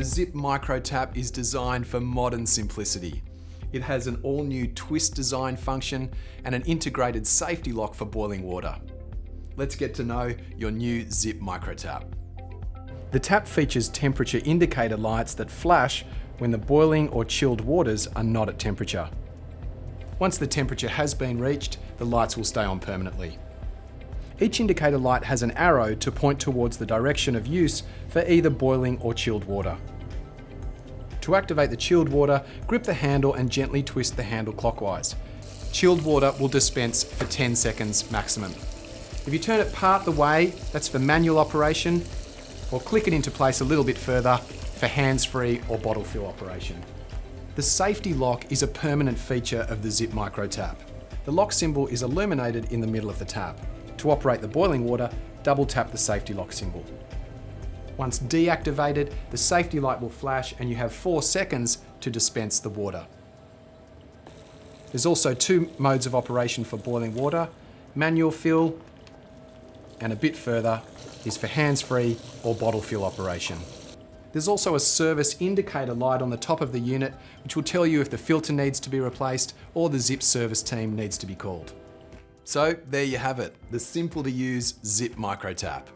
The Zip Micro Tap is designed for modern simplicity. It has an all-new twist design function and an integrated safety lock for boiling water. Let's get to know your new Zip Micro Tap. The tap features temperature indicator lights that flash when the boiling or chilled waters are not at temperature. Once the temperature has been reached, the lights will stay on permanently. Each indicator light has an arrow to point towards the direction of use for either boiling or chilled water. To activate the chilled water, grip the handle and gently twist the handle clockwise. Chilled water will dispense for 10 seconds maximum. If you turn it part the way, that's for manual operation, or click it into place a little bit further for hands-free or bottle fill operation. The safety lock is a permanent feature of the Zip Micro Tap. The lock symbol is illuminated in the middle of the tap. To operate the boiling water, double tap the safety lock symbol. Once deactivated, the safety light will flash and you have 4 seconds to dispense the water. There's also 2 modes of operation for boiling water, manual fill, and a bit further is for hands-free or bottle fill operation. There's also a service indicator light on the top of the unit, which will tell you if the filter needs to be replaced or the Zip service team needs to be called. So there you have it, the simple to use Zip Micro Tap.